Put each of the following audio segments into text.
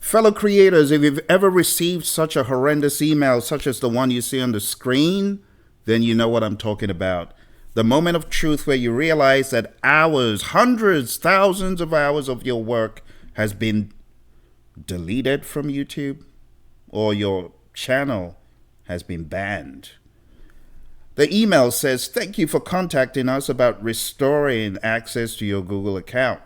Fellow creators, if you've ever received such a horrendous email, such as the one you see on the screen, then you know what I'm talking about. The moment of truth where you realize that hours, hundreds, thousands of hours of your work has been deleted from YouTube, or your channel has been banned. The email says, "Thank you for contacting us about restoring access to your Google account.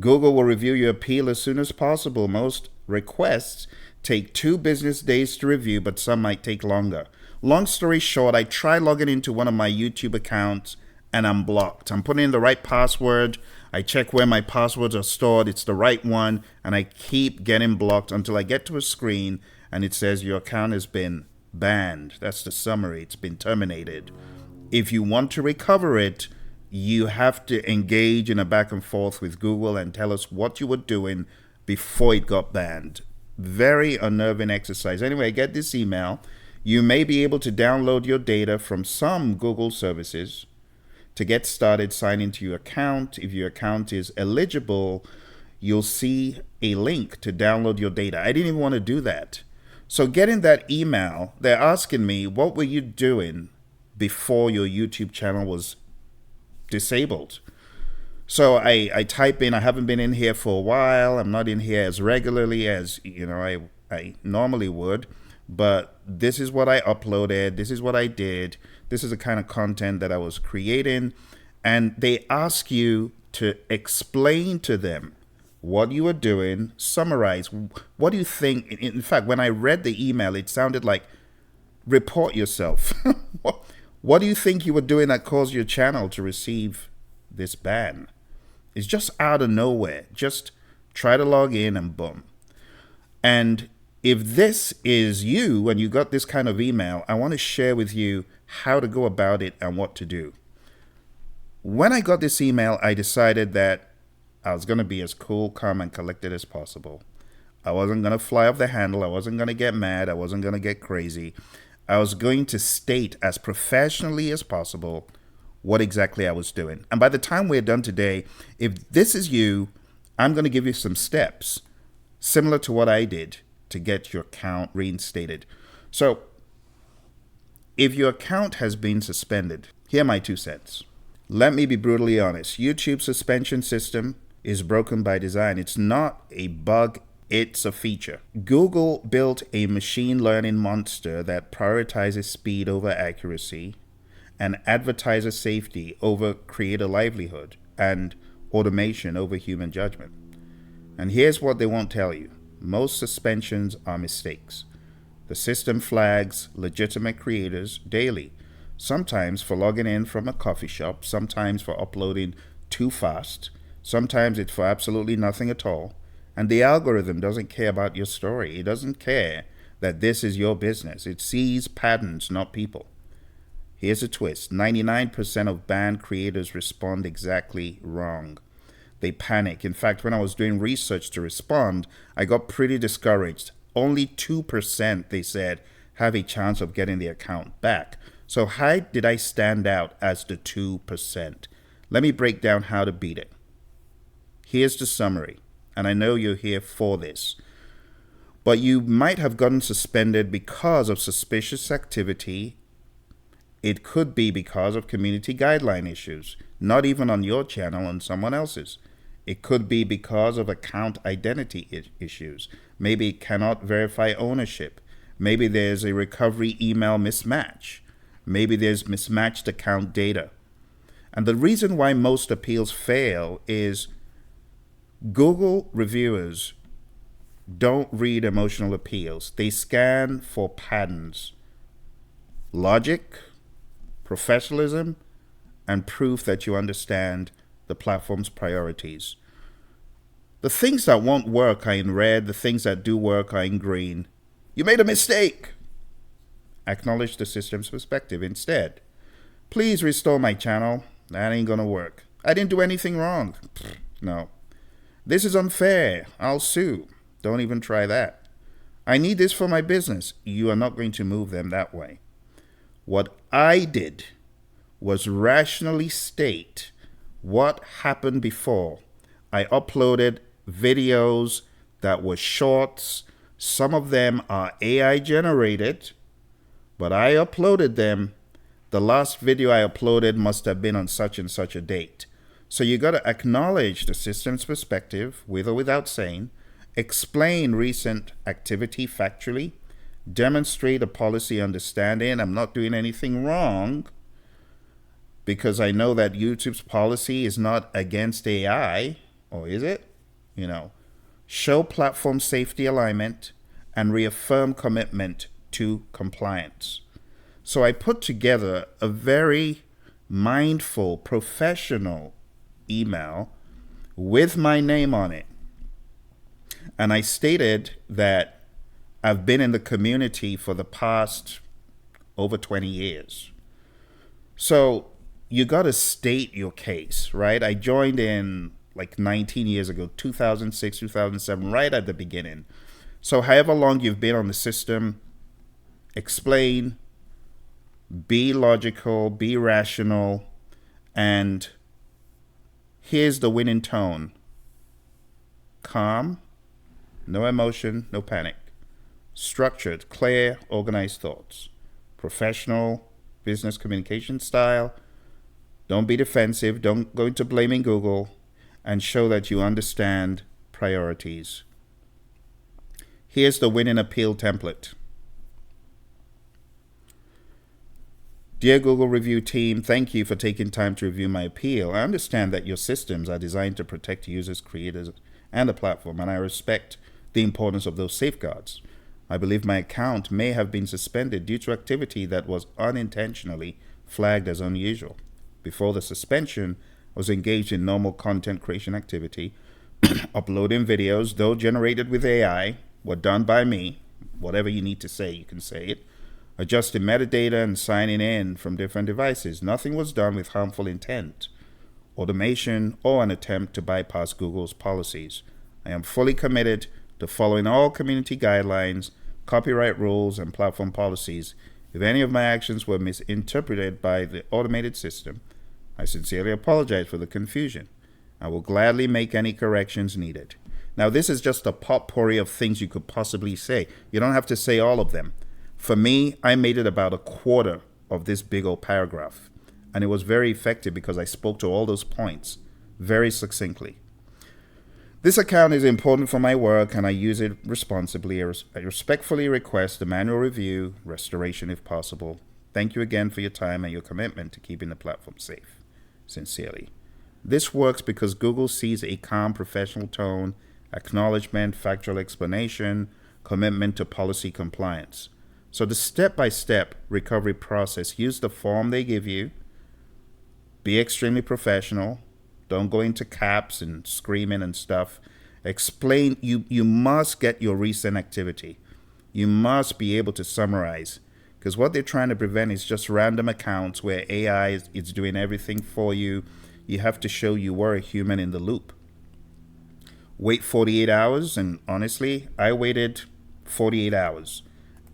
Google will review your appeal as soon as possible. Most requests take 2 business days to review, but some might take longer." Long story short, I tried logging into one of my YouTube accounts and I'm blocked. I'm putting in the right password. I check where my passwords are stored. It's the right one, and I keep getting blocked until I get to a screen and it says your account has been banned. That's the summary. It's been terminated. If you want to recover it, you have to engage in a back and forth with Google and tell us what you were doing before it got banned. Very unnerving exercise. Anyway, get this email. You may be able to download your data from some Google services. To get started, sign into your account. If your account is eligible, you'll see a link to download your data. I didn't even want to do that. So getting that email, they're asking me, what were you doing before your YouTube channel was disabled? So I type in, I haven't been in here for a while. I'm not in here as regularly as I normally would, but this is what I uploaded. This is what I did. This is the kind of content that I was creating. And they ask you to explain to them what you were doing, summarize. What do you think? In fact, when I read the email, it sounded like, report yourself. What do you think you were doing that caused your channel to receive this ban? It's just out of nowhere. Just try to log in and boom. And if this is you and you got this kind of email, I want to share with you how to go about it and what to do. When I got this email, I decided that I was going to be as cool, calm, and collected as possible. I wasn't going to fly off the handle. I wasn't going to get mad. I wasn't going to get crazy. I was going to state as professionally as possible what exactly I was doing. And by the time we're done today, if this is you, I'm going to give you some steps similar to what I did to get your account reinstated. So if your account has been suspended, here are my 2 cents. Let me be brutally honest. YouTube's suspension system is broken by design. It's not a bug, it's a feature. Google built a machine learning monster that prioritizes speed over accuracy and advertiser safety over creator livelihood and automation over human judgment. And here's what they won't tell you. Most suspensions are mistakes. The system flags legitimate creators daily, sometimes for logging in from a coffee shop, sometimes for uploading too fast, sometimes it's for absolutely nothing at all. And the algorithm doesn't care about your story. It doesn't care that this is your business. It sees patterns, not people. Here's a twist. 99% of banned creators respond exactly wrong. They panic. In fact, when I was doing research to respond, I got pretty discouraged. Only 2%, they said, have a chance of getting the account back. So how did I stand out as the 2%? Let me break down how to beat it. Here's the summary, and I know you're here for this. But you might have gotten suspended because of suspicious activity. It could be because of community guideline issues, not even on your channel, on someone else's. It could be because of account identity issues. Maybe it cannot verify ownership. Maybe there's a recovery email mismatch. Maybe there's mismatched account data. And the reason why most appeals fail is Google reviewers don't read emotional appeals. They scan for patterns, logic, professionalism, and proof that you understand the platform's priorities. The things that won't work are in red. The things that do work are in green. You made a mistake. Acknowledge the system's perspective instead. Please restore my channel. That ain't gonna work. I didn't do anything wrong. No. This is unfair. I'll sue. Don't even try that. I need this for my business. You are not going to move them that way. What I did was rationally state what happened before. I uploaded videos that were shorts. Some of them are AI generated, but I uploaded them. The last video I uploaded must have been on such and such a date. So you got to acknowledge the system's perspective, with or without saying, explain recent activity factually, demonstrate a policy understanding. I'm not doing anything wrong because I know that YouTube's policy is not against AI, or is it? Show platform safety alignment and reaffirm commitment to compliance. So I put together a very mindful, professional email with my name on it. And I stated that I've been in the community for the past over 20 years. So you got to state your case, right? I joined in like 19 years ago, 2006, 2007, right at the beginning. So however long you've been on the system, explain, be logical, be rational, and here's the winning tone. Calm, no emotion, no panic. Structured, clear, organized thoughts. Professional business communication style. Don't be defensive. Don't go into blaming Google, and show that you understand priorities. Here's the winning appeal template. Dear Google Review team, thank you for taking time to review my appeal. I understand that your systems are designed to protect users, creators, and the platform, and I respect the importance of those safeguards. I believe my account may have been suspended due to activity that was unintentionally flagged as unusual. Before the suspension, I was engaged in normal content creation activity. Uploading videos, though generated with AI, were done by me. Whatever you need to say, you can say it. Adjusting metadata and signing in from different devices. Nothing was done with harmful intent, automation, or an attempt to bypass Google's policies. I am fully committed to following all community guidelines, copyright rules, and platform policies. If any of my actions were misinterpreted by the automated system, I sincerely apologize for the confusion. I will gladly make any corrections needed. Now, this is just a potpourri of things you could possibly say. You don't have to say all of them. For me, I made it about a quarter of this big old paragraph, and it was very effective because I spoke to all those points very succinctly. This account is important for my work, and I use it responsibly. I respectfully request a manual review, restoration if possible. Thank you again for your time and your commitment to keeping the platform safe. Sincerely. This works because Google sees a calm, professional tone, acknowledgement, factual explanation, commitment to policy compliance. So the step-by-step recovery process, use the form they give you, be extremely professional, don't go into caps and screaming and stuff. Explain, you must get your recent activity. You must be able to summarize, because what they're trying to prevent is just random accounts where AI is doing everything for you. You have to show you were a human in the loop. Wait 48 hours, and honestly, I waited 48 hours.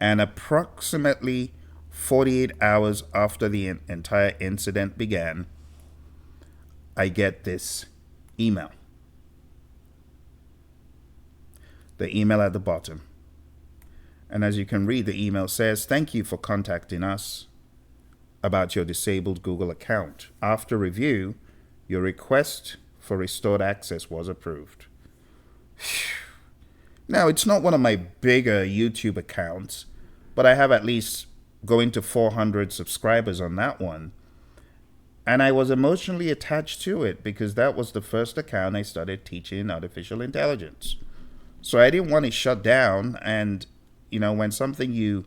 And approximately 48 hours after the entire incident began, I get this email. The email at the bottom. And as you can read, the email says, "Thank you for contacting us about your disabled Google account. After review, your request for restored access was approved." Now, it's not one of my bigger YouTube accounts, but I have at least going to 400 subscribers on that one. And I was emotionally attached to it because that was the first account I started teaching artificial intelligence. So I didn't want it shut down. And, when something you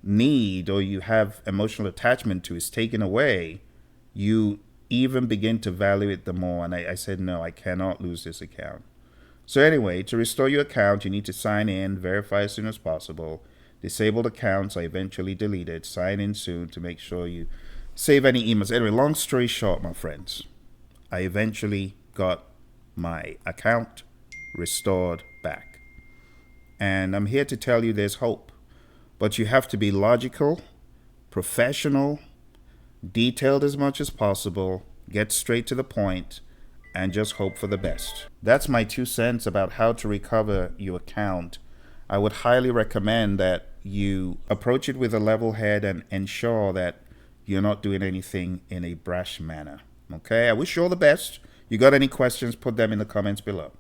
need or you have emotional attachment to is taken away, you even begin to value it the more. And I said, no, I cannot lose this account. So anyway, to restore your account, you need to sign in, verify as soon as possible. Disabled accounts are eventually deleted. Sign in soon to make sure you save any emails. Anyway, long story short, my friends, I eventually got my account restored back. And I'm here to tell you there's hope. But you have to be logical, professional, detailed as much as possible, get straight to the point, and just hope for the best. That's my 2 cents about how to recover your account. I would highly recommend that you approach it with a level head and ensure that you're not doing anything in a brash manner. Okay, I wish you all the best. You got any questions, put them in the comments below.